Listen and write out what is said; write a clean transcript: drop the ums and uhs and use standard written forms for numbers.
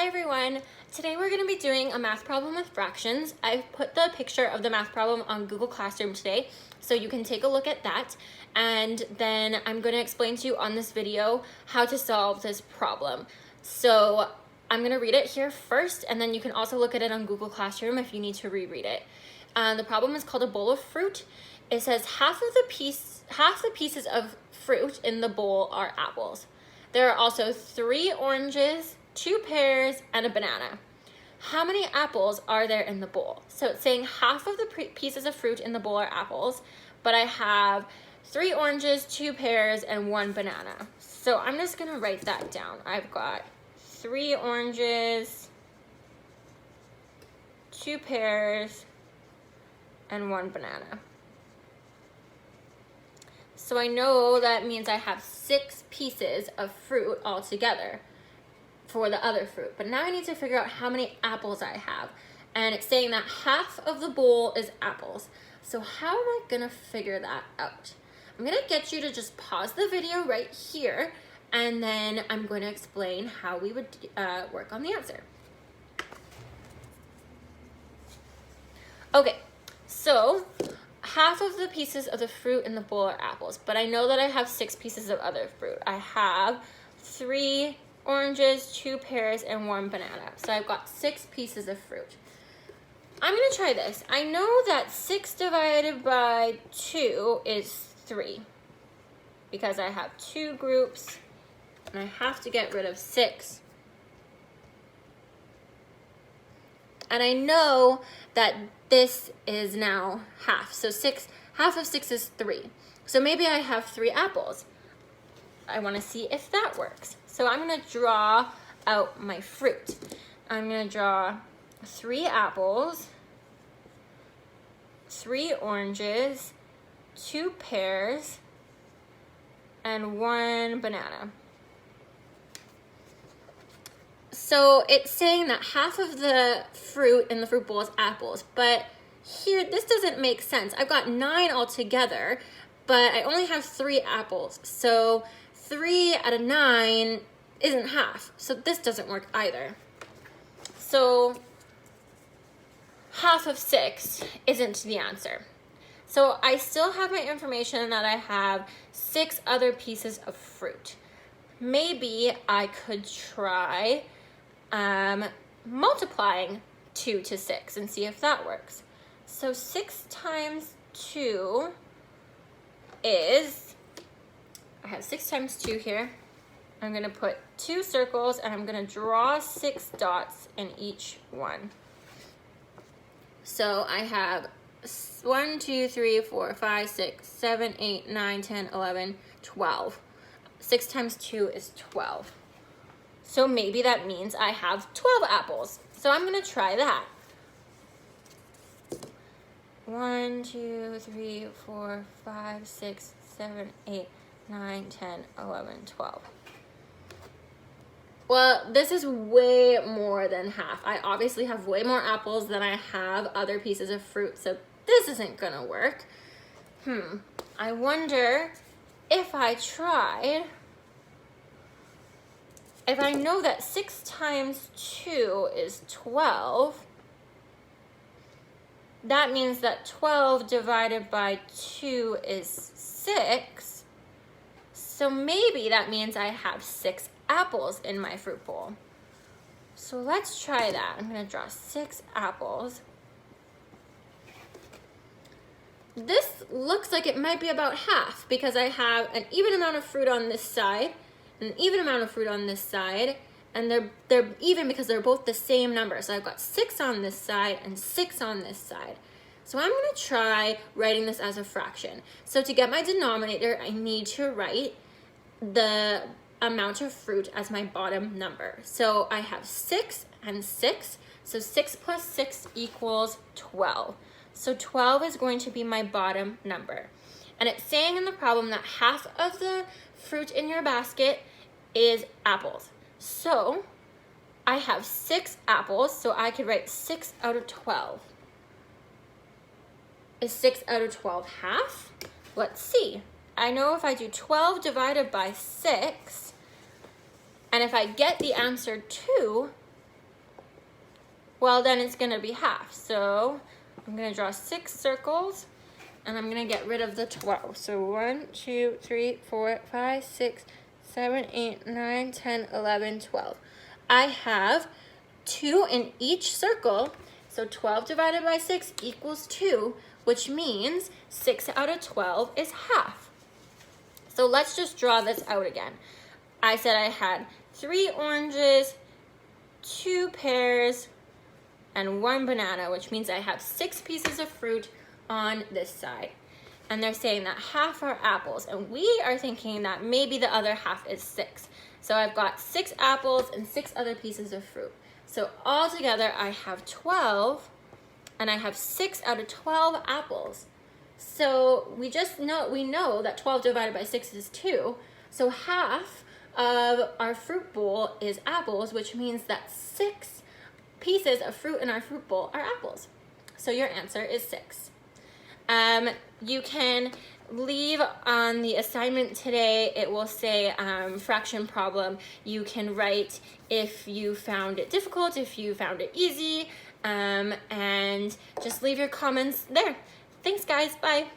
Hi everyone! Today we're going to be doing a math problem with fractions. I've put the picture of the math problem on Google Classroom today, so you can take a look at that. And then I'm going to explain to you on this video how to solve this problem. So I'm going to read it here first, and then you can also look at it on Google Classroom if you need to reread it. The problem is called a bowl of fruit. It says half the pieces of fruit in the bowl are apples. There are also 3 oranges, 2 pears, and a banana. How many apples are there in the bowl? So it's saying half of the pieces of fruit in the bowl are apples, but I have 3 oranges, 2 pears, and 1 banana. So I'm just gonna write that down. I've got 3 oranges, 2 pears, and 1 banana. So I know that means I have 6 pieces of fruit altogether for the other fruit. But now I need to figure out how many apples I have. And it's saying that half of the bowl is apples. So how am I gonna figure that out? I'm gonna get you to just pause the video right here, and then I'm going to explain how we would work on the answer. Okay, so half of the pieces of the fruit in the bowl are apples, but I know that I have 6 pieces of other fruit. I have 3 oranges, 2 pears, and 1 banana. So I've got 6 pieces of fruit. I'm gonna try this. I know that 6 divided by 2 is 3, because I have 2 groups, and I have to get rid of 6. And I know that this is now half. So half of 6 is 3. So maybe I have 3 apples. I want to see if that works. So I'm going to draw out my fruit. I'm going to draw 3 apples, 3 oranges, 2 pears, and 1 banana. So it's saying that half of the fruit in the fruit bowl is apples, but here, this doesn't make sense. I've got 9 altogether, but I only have 3 apples. So 3 out of 9 isn't half. So this doesn't work either. So half of 6 isn't the answer. So I still have my information that I have 6 other pieces of fruit. Maybe I could try multiplying 2 to 6 and see if that works. So 6 times 2 is, I have 6 times 2 here. I'm gonna put 2 circles and I'm gonna draw 6 dots in each one. So I have 1, 2, 3, 4, 5, 6, 7, 8, 9, 10, 11, 12. 6 times 2 is 12. So maybe that means I have 12 apples. So I'm gonna try that. 1, 2, 3, 4, 5, 6, 7, 8, 9, 10, 11, 12. Well, this is way more than half. I obviously have way more apples than I have other pieces of fruit, so this isn't gonna work. I wonder if I tried, if I know that 6 times 2 is 12, that means that 12 divided by 2 is 6. So maybe that means I have 6 apples in my fruit bowl. So let's try that. I'm gonna draw 6 apples. This looks like it might be about half because I have an even amount of fruit on this side, an even amount of fruit on this side, and they're even because they're both the same number. So I've got 6 on this side and 6 on this side. So I'm gonna try writing this as a fraction. So to get my denominator, I need to write the amount of fruit as my bottom number. So I have 6 and 6. So 6 plus 6 equals 12. So 12 is going to be my bottom number. And it's saying in the problem that half of the fruit in your basket is apples. So I have 6 apples, so I could write 6 out of 12. Is 6 out of 12 half? Let's see. I know if I do 12 divided by 6, and if I get the answer 2, well, then it's gonna be half. So I'm gonna draw 6 circles, and I'm gonna get rid of the 12. So 1, 2, 3, 4, 5, 6, 7, 8, 9, 10, 11, 12. I have 2 in each circle, so 12 divided by 6 equals 2, which means 6 out of 12 is half. So let's just draw this out again. I said I had 3 oranges, 2 pears, and 1 banana, which means I have 6 pieces of fruit on this side. And they're saying that half are apples, and we are thinking that maybe the other half is 6. So I've got 6 apples and 6 other pieces of fruit. So altogether I have 12, and I have 6 out of 12 apples. So we know that 12 divided by 6 is 2. So half of our fruit bowl is apples, which means that 6 pieces of fruit in our fruit bowl are apples. So your answer is 6. You can leave on the assignment today, it will say fraction problem. You can write if you found it difficult, if you found it easy, and just leave your comments there. Thanks guys, bye.